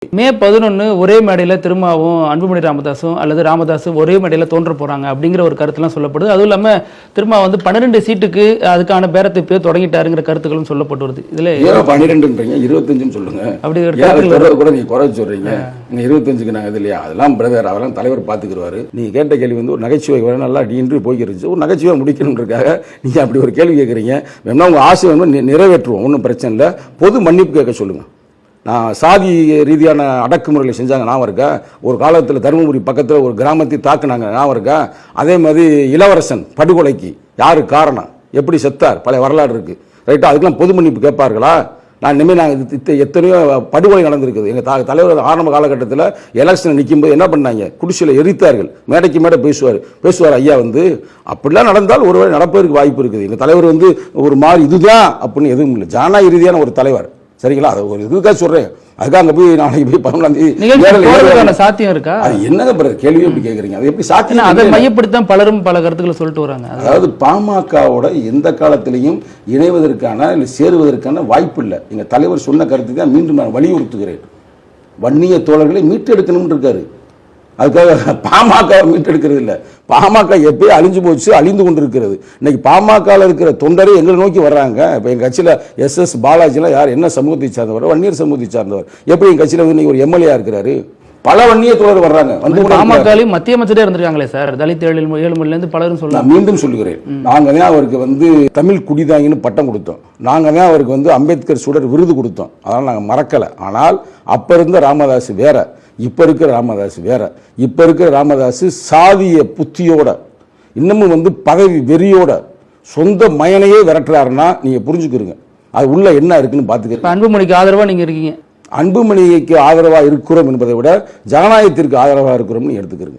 மே 11 ஒரே மேடையில் திருமாவும் அன்புமணி ராமதாஸும் அல்லது ராமதாஸும் ஒரே மேடையில் தோன்ற போறாங்க அப்படிங்கிற ஒரு கருத்துலாம் சொல்லப்படுது. அதுவும் இல்லாம திருமா வந்து 12 சீட்டுக்கு அதுக்கான பேரத்தை இப்போ தொடங்கிட்டாருங்கிற கருத்துக்களும் சொல்லப்பட்டு வருது. இதுல 12ன்றீங்க 25 சொல்லுங்க. அப்படி கூட நீங்க குறை சொல்றீங்க. நீங்க 25க்கு நாங்க இது இல்லையா? அதெல்லாம் பிரதர் அதெல்லாம் தலைவர் பாத்துக்குவாரு. நீங்க கேட்ட கேள்வி வந்து ஒரு நகைச்சுவை வர நல்லா டீன்று போய்க்கிருச்சு. ஒரு நகைச்சுவை முடிக்கணுன்றதுக்காக நீங்க அப்படி ஒரு கேள்வி கேட்குறீங்க. வேணா உங்க ஆசை வந்து நிறைவேற்றுவோம், ஒன்றும் பிரச்சனை இல்லை. பொது மன்னிப்பு கேட்க சொல்லுங்க. நான் சாதி ரீதியான அடக்குமுறைகளை செஞ்சாங்க ஞாபகம் இருக்கா? ஒரு காலத்தில் தருமபுரி பக்கத்தில் ஒரு கிராமத்தை தாக்குனாங்க ஞாபகம் இருக்கா? அதே மாதிரி இளவரசன் படுகொலைக்கு யாரு காரணம், எப்படி செத்தார், பழைய வரலாறு இருக்கு ரைட்டா? அதுக்கெல்லாம் பொது மன்னிப்பு கேட்பார்களா? நான் இனிமேல் நாங்கள் எத்தனையோ படுகொலை நடந்திருக்குது. எங்கள் தலைவர் ஆரம்ப காலகட்டத்தில் எலெக்ஷன் நிற்கும்போது என்ன பண்ணாங்க, குடிசையில் எரித்தார்கள். மேடைக்கு மேடை பேசுவார் ஐயா வந்து. அப்படிலாம் நடந்தால் ஒருவேளை நடப்பதற்கு வாய்ப்பு இருக்குது. எங்கள் தலைவர் வந்து ஒரு மாதிரி இதுதான் அப்படின்னு எதுவும் இல்லை, ஜனநாயக ரீதியான ஒரு தலைவர். சரிங்களா? அது ஒரு இதுக்காக சொல்றேன். அதுக்காக அங்கே போய் நாளைக்கு போய் 11ஆம் தேதி சாத்தியம் இருக்கா? அது என்னங்க கேள்வி எப்படி கேட்குறீங்க? அது எப்படி சாத்தியம்? அதை மையப்படுத்த பலரும் பல கருத்துக்களை சொல்லிட்டு வராங்க. அதாவது பாமகவோட எந்த காலத்திலையும் இணைவதற்கான இல்லை சேருவதற்கான வாய்ப்பு இல்லை. எங்க தலைவர் சொன்ன கருத்துக்கு தான் மீண்டும் நான் வலியுறுத்துகிறேன். வன்னிய தோழர்களை மீட்டெடுக்கணும்னு இருக்காரு. அதுக்காக பாமக மீட்டெடுக்கிறது இல்லை. பாமக எப்பயும் அழிஞ்சு போச்சு, அழிந்து கொண்டு இருக்கிறது. இன்னைக்கு பாமகவில் இருக்கிற தொண்டரை எங்களை நோக்கி வர்றாங்க. இப்போ எங்கள் கட்சியில் SS பாலாஜிலாம் யார், என்ன சமூகத்தை சார்ந்தவர், வன்னியர் சமூகத்தை சார்ந்தவர். எப்படி எங்கள் கட்சியில் வந்து இன்னைக்கு ஒரு MLA இருக்கிறாரு, பல வன்னிய தோழர் வர்றாங்க. வந்து பாமகலையும் மத்திய அமைச்சரே இருந்திருக்காங்களே சார், தலித் 7 மொழியிலேருந்து பலரும் சொல்லலாம். மீண்டும் சொல்லுகிறேன், நாங்கள் தான் அவருக்கு வந்து தமிழ் குடிதாங்கின்னு பட்டம் கொடுத்தோம். நாங்கள் தான் அவருக்கு வந்து அம்பேத்கர் சுடர் விருது கொடுத்தோம். அதனால் நாங்கள் மறக்கலை. ஆனால் அப்போ இருந்த ராமதாஸ் வேற, இப்போ இருக்கிற ராமதாஸ் வேற. இப்போ இருக்கிற ராமதாஸ் சாதிய புத்தியோட, இன்னமும் வந்து பதவி வெறியோட சொந்த மயனையே விரட்டுறாருன்னா நீங்கள் புரிஞ்சுக்கிறீங்க அது உள்ள என்ன இருக்குன்னு பார்த்துக்க. அன்புமணிக்கு ஆதரவாக நீங்கள் இருக்கீங்க. அன்புமணிக்கு ஆதரவாக இருக்கிறோம் என்பதை விட ஜனநாயகத்திற்கு ஆதரவாக இருக்கிறோம்னு எடுத்துக்கிறோங்க.